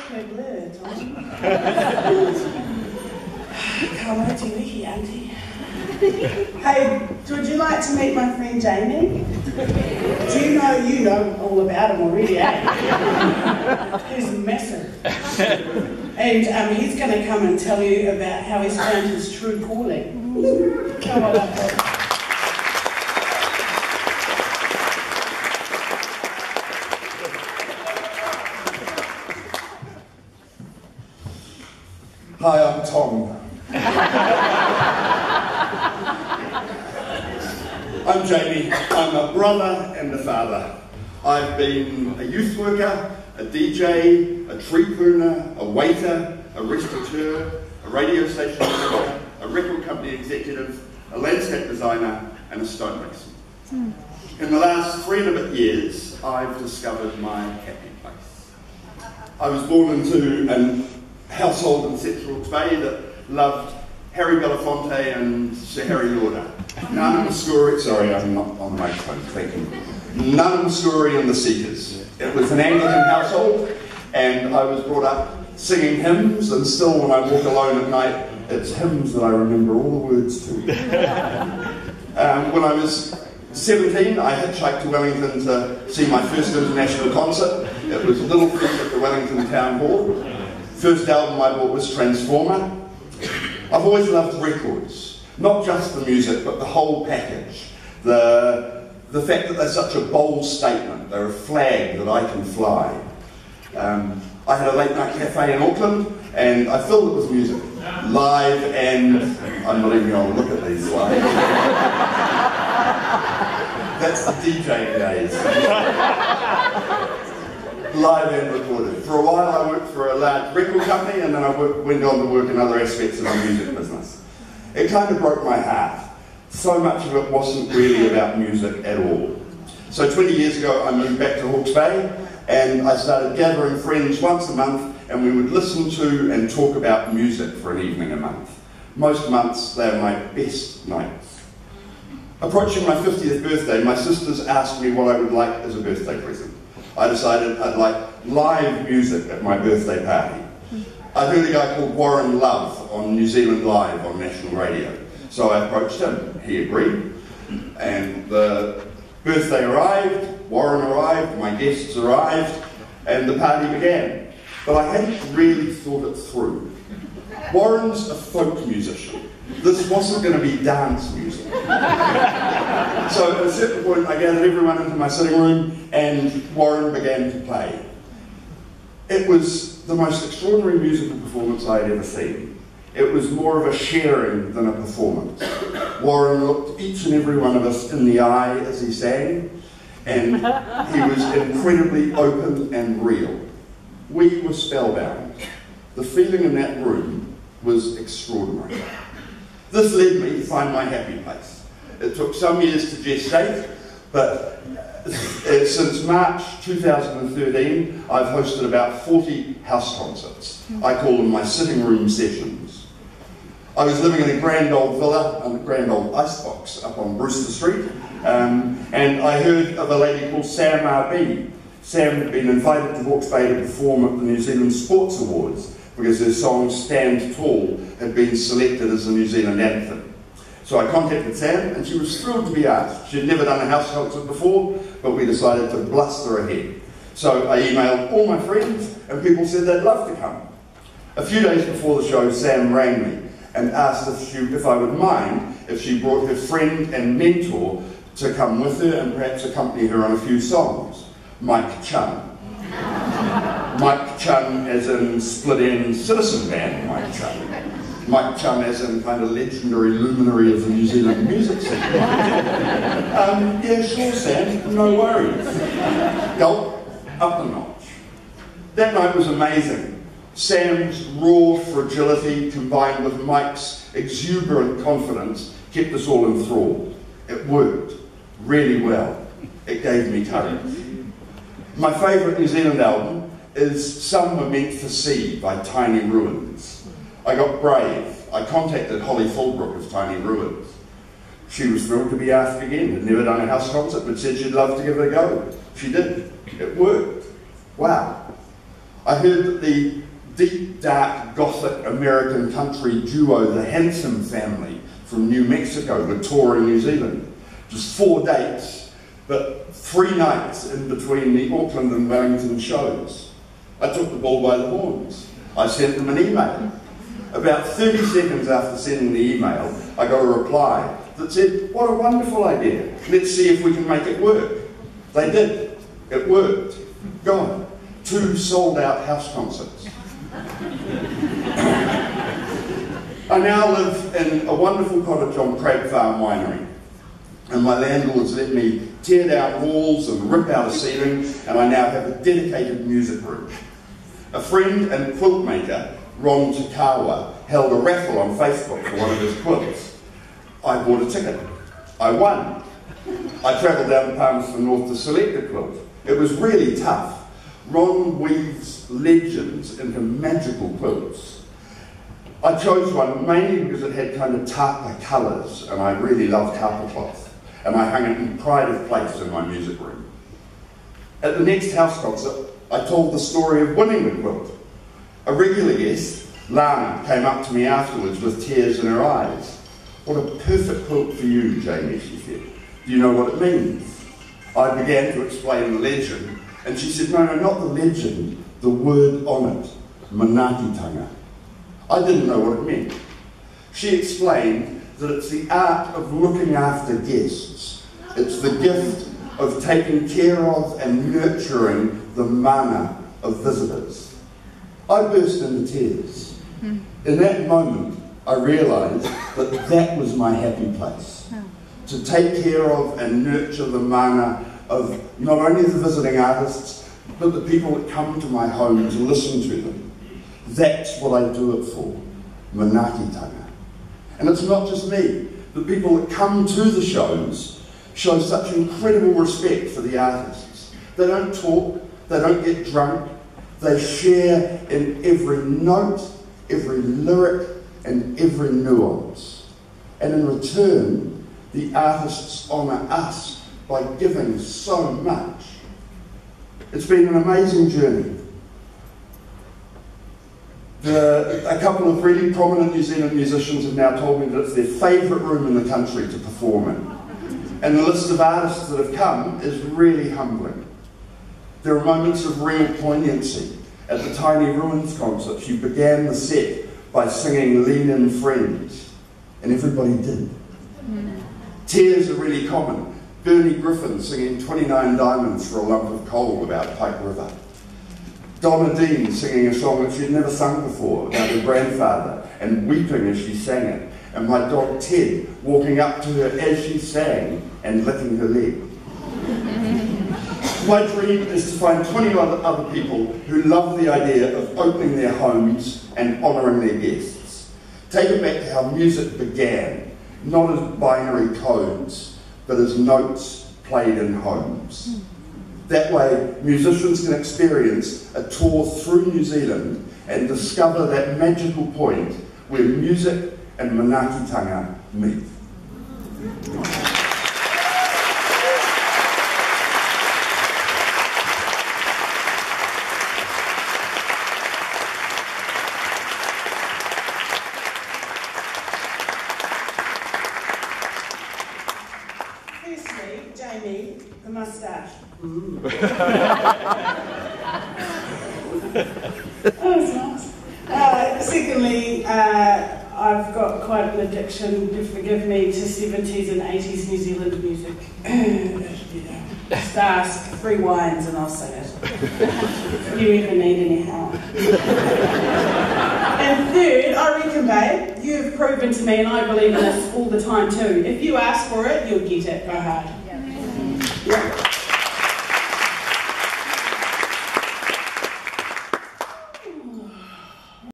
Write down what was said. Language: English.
Can't wait to meet you, Auntie. Hey, would you like to meet my friend Jamie? Do you know all about him already, eh? He's massive. And he's going to come and tell you about how he's found his true calling. Come on up, Bob. Hi, I'm Tom. I'm Jamie. I'm a brother and a father. I've been a youth worker, a DJ, a tree pruner, a waiter, a restaurateur, a radio station manager, a record company executive, a landscape designer, and a stonemason. In the last 3 and a bit years, I've discovered my happy place. I was born into a household in Central Hawke's Bay that loved Harry Belafonte and Sir Harry Lauder. None Muscuri, sorry, I'm not on the microphone, thank you. None Muscuri and the Seekers. It was an Anglican household, and I was brought up singing hymns, and still when I walk alone at night, it's hymns that I remember all the words to. When I was 17, I hitchhiked to Wellington to see my first international concert. It was Little Feat at the Wellington Town Hall. First album I bought was Transformer. I've always loved records, not just the music, but the whole package. The fact that they're such a bold statement, they're a flag that I can fly. I had a late night cafe in Auckland, and I filled it with music, live and, unbelievably, I'll look at these slides. That's the DJ days. Live and recorded. For a while I worked for a large record company, and then I went on to work in other aspects of the music business. It kind of broke my heart. So much of it wasn't really about music at all. So 20 years ago I moved back to Hawke's Bay, and I started gathering friends once a month, and we would listen to and talk about music for an evening a month. Most months they are my best nights. Approaching my 50th birthday, my sisters asked me what I would like as a birthday present. I decided I'd like live music at my birthday party. I heard a guy called Warren Love on New Zealand Live on national radio. So I approached him, he agreed, and the birthday arrived, Warren arrived, my guests arrived, and the party began. But I hadn't really thought it through. Warren's a folk musician. This wasn't going to be dance music. So at a certain point I gathered everyone into my sitting room, and Warren began to play. It was the most extraordinary musical performance I had ever seen. It was more of a sharing than a performance. Warren looked each and every one of us in the eye as he sang, and he was incredibly open and real. We were spellbound. The feeling in that room was extraordinary. This led me to find my happy place. It took some years to gestate, but since March 2013, I've hosted about 40 house concerts. I call them my sitting room sessions. I was living in a grand old villa, a grand old icebox up on Brewster Street, and I heard of a lady called Sam R.B. Sam had been invited to Hawke's Bay to perform at the New Zealand Sports Awards because her song Stand Tall had been selected as the New Zealand anthem. So I contacted Sam, and she was thrilled to be asked. She'd never done a house concert before, but we decided to bluster ahead. So I emailed all my friends, and people said they'd love to come. A few days before the show, Sam rang me and asked if I would mind if she brought her friend and mentor to come with her and perhaps accompany her on a few songs. Mike Chun. Mike Chun as in split-end citizen band Mike Chun. Mike Chun as in kind of legendary luminary of the New Zealand music scene. Yeah, sure Sam, no worries. Gulp, up a notch. That night was amazing. Sam's raw fragility combined with Mike's exuberant confidence kept us all enthralled. It worked really well. It gave me courage. My favourite New Zealand album is Some Were Meant for Sea by Tiny Ruins. I got brave. I contacted Holly Fulbrook of Tiny Ruins. She was thrilled to be asked again. Had never done a house concert, but said she'd love to give it a go. She did. It worked. Wow. I heard that the deep, dark, gothic American country duo, the Handsome Family from New Mexico, were touring New Zealand. Just 4 dates, but 3 nights in between the Auckland and Wellington shows. I took the bull by the horns. I sent them an email. About 30 seconds after sending the email, I got a reply that said, "What a wonderful idea. Let's see if we can make it work." They did. It worked. Gone. 2 sold-out house concerts. I now live in a wonderful cottage on Crab Farm Winery, and my landlord's let me tear down walls and rip out a ceiling, and I now have a dedicated music room. A friend and quilt maker, Ron Takawa, held a raffle on Facebook for one of his quilts. I bought a ticket. I won. I travelled down to Palmerston North to select a quilt. It was really tough. Ron weaves legends into magical quilts. I chose one mainly because it had kind of tapa colours, and I really love tapa cloth, and I hung it in pride of place in my music room. At the next house concert, I told the story of winning the quilt. A regular guest, Lana, came up to me afterwards with tears in her eyes. "What a perfect quilt for you, Jamie," she said. "Do you know what it means?" I began to explain the legend, and she said, "No, not the legend, the word on it, manaakitanga." I didn't know what it meant. She explained that it's the art of looking after guests. It's the gift of taking care of and nurturing the mana of visitors. I burst into tears. In that moment, I realised that that was my happy place. To take care of and nurture the mana of not only the visiting artists, but the people that come to my home to listen to them. That's what I do it for, manaakitanga. And it's not just me. The people that come to the shows show such incredible respect for the artists. They don't talk, they don't get drunk, they share in every note, every lyric, and every nuance. And in return, the artists honour us by giving so much. It's been an amazing journey. A couple of really prominent New Zealand musicians have now told me that it's their favourite room in the country to perform in. And the list of artists that have come is really humbling. There are moments of real poignancy. At the Tiny Ruins concert, you began the set by singing "Lean In Friends," and everybody did. Tears are really common. Bernie Griffin singing 29 Diamonds for a Lump of Coal about Pike River. Donna Dean singing a song that she'd never sung before about her grandfather and weeping as she sang it, and my dog Ted walking up to her as she sang and licking her leg. My dream is to find 20 other people who love the idea of opening their homes and honouring their guests. Take it back to how music began, not as binary codes, but as notes played in homes. That way, musicians can experience a tour through New Zealand and discover that magical point where music and manaakitanga meet. Firstly, Jamie, the moustache. Oh, it's nice. Secondly, I've got quite an addiction, forgive me, to 70s and 80s New Zealand music. Just ask, 3 wines and I'll sing it. If you ever need any help. And third, I reckon, babe, you've proven to me, and I believe in this all the time too, if you ask for it, you'll get it. Go hard. Yeah.